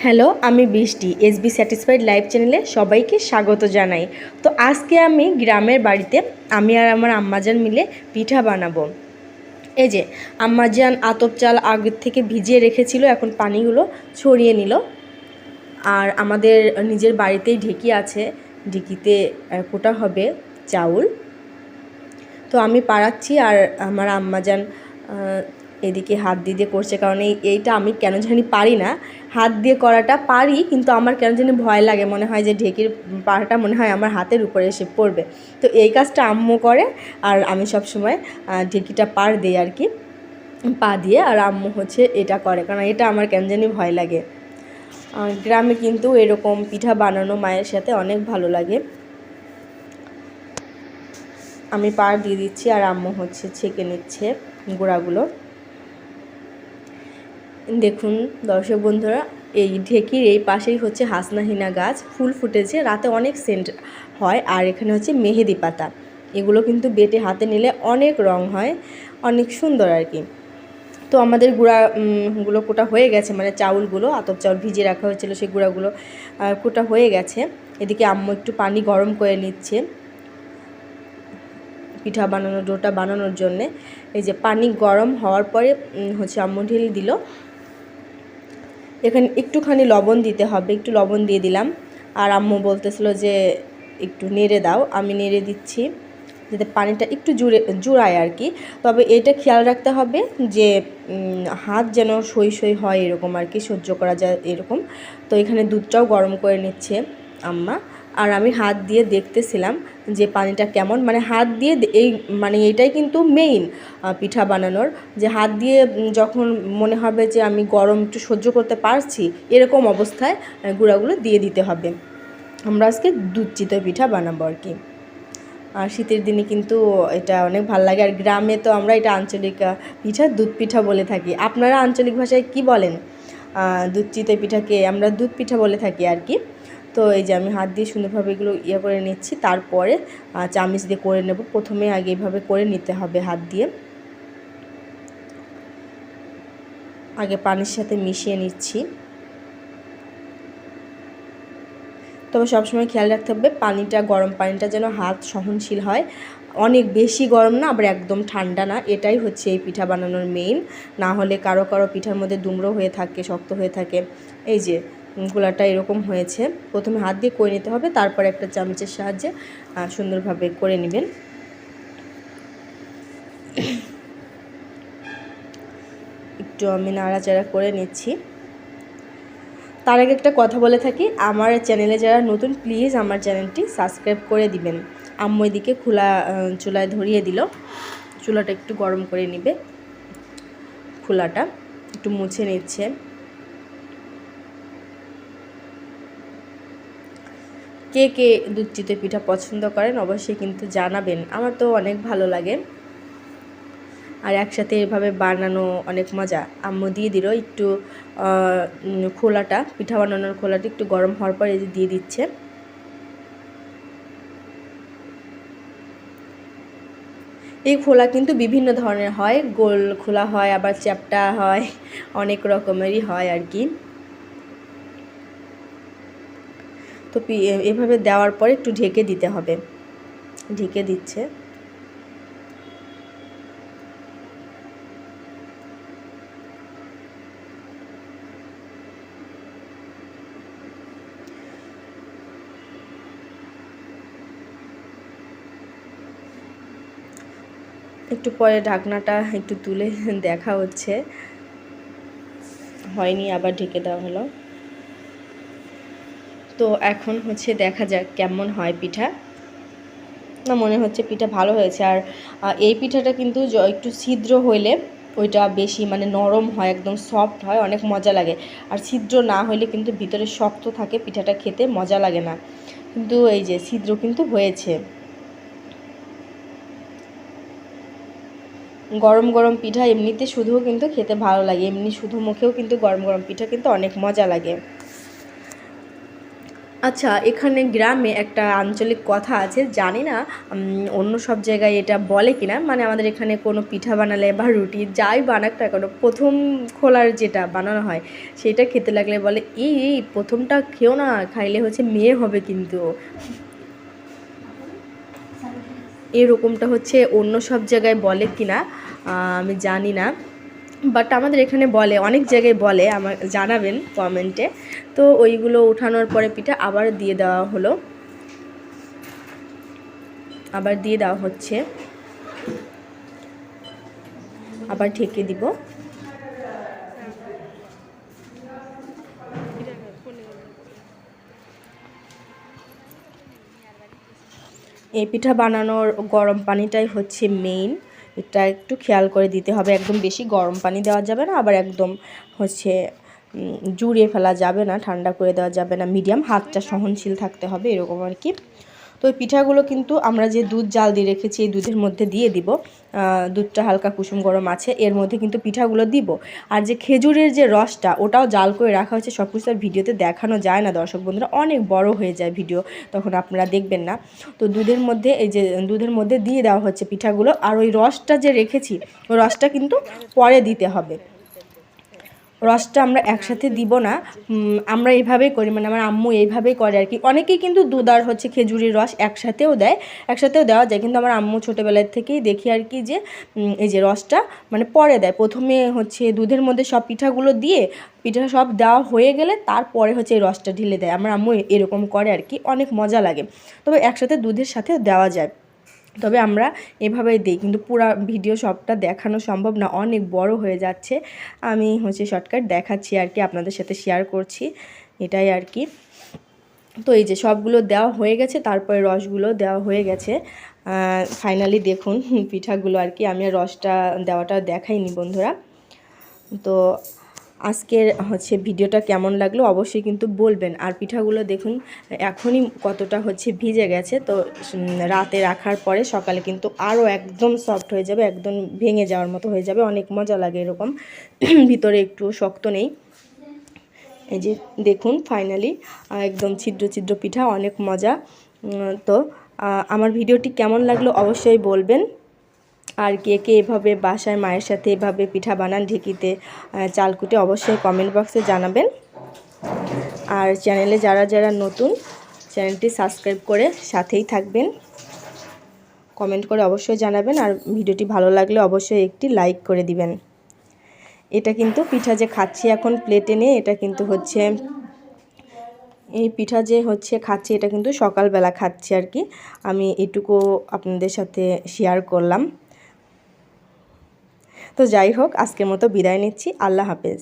Hello, আমি বৃষ্টি SB satisfied live চ্যানেলে সবাইকে স্বাগত জানাই। তো আজকে আমি গ্রামের বাড়িতে আমি আর আমার আম্মাজান মিলে পিঠা বানাবো। এই যে আম্মাজান আতপ চাল আগের থেকে ভিজিয়ে রেখেছিল, এখন পানিগুলো ছড়িয়ে নিল। আর আমাদের নিজের বাড়িতেই ঢেঁকি আছে, ঢেঁকিতে কোটা হবে চাউল। তো আমি পাড়াচ্ছি আর আমার আম্মাজান এদিকে হাত দিয়ে করছে, কারণ এইটা আমি কেন জানি পারি না। হাত দিয়ে করাটা পারি, কিন্তু আমার কেন জানি ভয় লাগে, মনে হয় যে ঢেঁকির পাড়াটা মনে হয় আমার হাতের উপরে এসে পড়বে। তো এই কাজটা আম্মু করে, আর আমি সব সময় ঢেঁকিটা পাড় দিই আর কি, পা দিয়ে। আর আম্মু হচ্ছে এটা করে, কারণ এটা আমার কেন জানি ভয় লাগে। গ্রামে কিন্তু এরকম পিঠা বানানো মায়ের সাথে অনেক ভালো লাগে। আমি পাড় দিয়ে দিচ্ছি আর আম্মু হচ্ছে ছেঁকে নিচ্ছে গোড়াগুলো। দেখুন দর্শক বন্ধুরা, এই ঢেঁকির এই পাশেই হচ্ছে হাসনাহিনা গাছ, ফুল ফুটেছে, রাতে অনেক সেন্ট হয়। আর এখানে হচ্ছে মেহেদি পাতা, এগুলো কিন্তু বেটে হাতে নিলে অনেক রং হয়, অনেক সুন্দর আর কি। তো আমাদের গুঁড়াগুলো কোটা হয়ে গেছে, মানে চাউলগুলো আতপ চাউল ভিজিয়ে রাখা হয়েছিল, সেই গুঁড়াগুলো কোটা হয়ে গেছে। এদিকে আম্মু একটু পানি গরম করে নিচ্ছে পিঠা বানানোর ডোটা বানানোর জন্যে। এই যে পানি গরম হওয়ার পরে হচ্ছে আম্মু ঢেলে দিল। এখানে একটুখানি লবণ দিতে হবে, একটু লবণ দিয়ে দিলাম। আর আম্মু বলতেছিল যে একটু নেড়ে দাও, আমি নেড়ে দিচ্ছি যাতে পানিটা একটু জুড়ায় আর কি। তবে এটা খেয়াল রাখতে হবে যে হাত যেন সই সই হয় এরকম আর কি, সহ্য করা যায় এরকম। তো এখানে দুধটাও গরম করে নিচ্ছে আম্মা, আর আমি হাত দিয়ে দেখতেছিলাম যে পানিটা কেমন, মানে হাত দিয়ে এই মানে এটাই কিন্তু মেইন পিঠা বানানোর, যে হাত দিয়ে যখন মনে হবে যে আমি গরম একটু সহ্য করতে পারছি, এরকম অবস্থায় গুঁড়াগুলো দিয়ে দিতে হবে। আমরা আজকে দুধ চিতই পিঠা বানাবো আর কি। আর শীতের দিনে কিন্তু এটা অনেক ভালো লাগে। আর গ্রামে তো আমরা এটা আঞ্চলিক পিঠা দুধ পিঠা বলে থাকি। আপনারা আঞ্চলিক ভাষায় কি বলেন? দুধ চিতই পিঠাকে আমরা দুধ পিঠা বলে থাকি আর কি। তো এই যে আমি হাত দিয়ে সুন্দরভাবে এগুলো করে নিচ্ছি, তারপরে চামচ দিয়ে করে নেব। প্রথমে আগে এইভাবে করে নিতে হবে হাত দিয়ে, আগে পানির সাথে মিশিয়ে নিচ্ছি। তবে সবসময় খেয়াল রাখতে হবে পানিটা, গরম পানিটা যেন হাত সহনশীল হয়, অনেক বেশি গরম না আবার একদম ঠান্ডা না। এটাই হচ্ছে এই পিঠা বানানোর মেইন। না হলে কারো কারো পিঠার মধ্যে দুমড়ো হয়ে থাকে, শক্ত হয়ে থাকে। এই যে গোলাটা এরকম হয়েছে, প্রথমে হাত দিয়ে করে নিতে হবে, তারপর একটা চামচের সাহায্যে সুন্দরভাবে করে নেবেন। একটু আমি নাড়াচাড়া করে নিচ্ছি। তার আগে একটা কথা বলে থাকি, আমার চ্যানেলে যারা নতুন প্লিজ আমার চ্যানেলটি সাবস্ক্রাইব করে দিবেন। আম্মু এদিকে খোলা চুলায় ধরিয়ে দিল, চুলাটা একটু গরম করে নিবে, খোলাটা একটু মুছে নিচ্ছে। কে কে দুধ চিতই পিঠা পছন্দ করেন অবশ্যই কিন্তু জানাবেন, আমার তো অনেক ভালো লাগে। আর একসাথে এভাবে বানানো অনেক মজা। আম্মু দিয়ে দিল একটু খোলাটা, পিঠা বানানোর খোলাটা একটু গরম হওয়ার পর এই যে দিয়ে দিচ্ছে। এই খোলা কিন্তু বিভিন্ন ধরনের হয়, গোল খোলা হয়, আবার চ্যাপ্টা হয়, অনেক রকমেরই হয় আর কি। তো এভাবে দেওয়ার পরে একটু ঢেকে দিতে হবে, ঢেকে দিচ্ছে। একটু পরে ঢাকনাটা একটু তুলে দেখা হচ্ছে, হয়নি, আবার ঢেকে দেওয়া হলো। তো এখন হচ্ছে দেখা যাক কেমন হয় পিঠা। না, মনে হচ্ছে পিঠা ভালো হয়েছে। আর এই পিঠাটা কিন্তু একটু ছিদ্র হইলে ওইটা বেশি মানে নরম হয়, একদম সফট হয়, অনেক মজা লাগে। আর ছিদ্র না হইলে কিন্তু ভিতরে শক্ত থাকে, পিঠাটা খেতে মজা লাগে না। কিন্তু এই যে ছিদ্র কিন্তু হয়েছে। গরম গরম পিঠা এমনিতে শুধুও কিন্তু খেতে ভালো লাগে, এমনি শুধু মুখেও কিন্তু গরম গরম পিঠা কিন্তু অনেক মজা লাগে। আচ্ছা, এখানে গ্রামে একটা আঞ্চলিক কথা আছে, জানি না অন্য সব জায়গায় এটা বলে কিনা, মানে আমাদের এখানে কোনো পিঠা বানালে বা রুটি যাই বানাক না কেন, প্রথম খোলার যেটা বানানো হয় সেটা খেতে লাগলে বলে এই প্রথমটা খেও না, খাইলে হচ্ছে মেয়ে হবে কিন্তু। এরকমটা হচ্ছে অন্য সব জায়গায় বলে কিনা আমি জানি না, বাট আমাদের এখানে বলে, অনেক জায়গায় বলে, আমার জানাবেন কমেন্টে। তো ওইগুলো উঠানোর পরে পিঠা আবার দিয়ে দেওয়া হলো, আবার দিয়ে দেওয়া হচ্ছে, আবার ঢেকে দিব। এই পিঠা বানানোর গরম পানিটাই হচ্ছে মেইন, এটা একটু খেয়াল করে দিতে হবে, একদম বেশি গরম পানি দেওয়া যাবে না, আবার একদম হচ্ছে জুড়িয়ে ফেলা যাবে না, ঠান্ডা করে দেওয়া যাবে না, মিডিয়াম, হাতটা সহনশীল থাকতে হবে, এরকম আর কি। তো ওই পিঠাগুলো কিন্তু আমরা যে দুধ জাল দিয়ে রেখেছি এই দুধের মধ্যে দিয়ে দিব, দুধটা হালকা কুসুম গরম আছে, এর মধ্যে কিন্তু পিঠাগুলো দিব। আর যে খেজুরের যে রসটা ওটাও জাল করে রাখা হয়েছে, সব কিছু আর ভিডিওতে দেখানো যায় না দর্শক বন্ধুরা, অনেক বড় হয়ে যায় ভিডিও, তখন আপনারা দেখবেন না। তো দুধের মধ্যে, এই যে দুধের মধ্যে দিয়ে দেওয়া হচ্ছে পিঠাগুলো, আর ওই রসটা যে রেখেছি ওই রসটা কিন্তু পরে দিতে হবে, রসটা আমরা একসাথে দিব না। আমরা এইভাবেই করি, মানে আমার আম্মু এইভাবেই করে আর কি। অনেকেই কিন্তু দুধ আর হচ্ছে খেজুরের রস একসাথেও দেয়, একসাথেও দেওয়া যায়, কিন্তু আমার আম্মু ছোটোবেলার থেকেই দেখি আর কি যে এই যে রসটা মানে পরে দেয়, প্রথমে হচ্ছে দুধের মধ্যে সব পিঠাগুলো দিয়ে, পিঠা সব দেওয়া হয়ে গেলে তারপরে হচ্ছে এই রসটা ঢেলে দেয়, আমার আম্মু এরকম করে আর কি, অনেক মজা লাগে। তবে একসাথে দুধের সাথে দেওয়া যায়, তবে আমরা এভাবেই দিই, কিন্তু পুরো ভিডিও সবটা দেখানো সম্ভব না, অনেক বড় হয়ে যাচ্ছে, আমি হচ্ছে শর্টকাট দেখাচ্ছি আর কি, আপনাদের সাথে শেয়ার করছি, এটাই আর কি। তো এই যে সবগুলো দেওয়া হয়ে গেছে, তারপরে রসগুলো দেওয়া হয়ে গেছে, ফাইনালি দেখুন পিঠাগুলো আর কি, আমি রসটা দেওয়াটা দেখাইনি বন্ধুরা। তো আজকের হচ্ছে ভিডিওটা কেমন লাগলো অবশ্যই কিন্তু বলবেন। আর পিঠাগুলো দেখুন এখনই কতটা হচ্ছে ভিজে গেছে, তো রাতে রাখার পরে সকালে কিন্তু আরও একদম সফট হয়ে যাবে, একদম ভেঙে যাওয়ার মতো হয়ে যাবে, অনেক মজা লাগে এরকম, ভিতরে একটু শক্ত নেই। এই যে দেখুন ফাইনালি একদম ছিদ্র ছিদ্র পিঠা, অনেক মজা। তো আমার ভিডিওটি কেমন লাগলো অবশ্যই বলবেন। আর কে কে এভাবে বাসায় মায়ের সাথে এভাবে পিঠা বানান ঢেঁকিতে চাল কুটে, অবশ্যই কমেন্ট বক্সে জানাবেন। আর চ্যানেলে যারা যারা নতুন, চ্যানেলটি সাবস্ক্রাইব করে সাথেই থাকবেন, কমেন্ট করে অবশ্যই জানাবেন। আর ভিডিওটি ভালো লাগলে অবশ্যই একটি লাইক করে দিবেন। এটা কিন্তু পিঠা যে খাচ্ছি এখন প্লেটে নিয়ে, এটা কিন্তু হচ্ছে এই পিঠা যে হচ্ছে খাচ্ছি, এটা কিন্তু সকালবেলা খাচ্ছি আর কি, আমি এটুকু আপনাদের সাথে শেয়ার করলাম। তো যাই হোক, আজকের মতো বিদায় নিচ্ছি, আল্লাহ হাফেজ।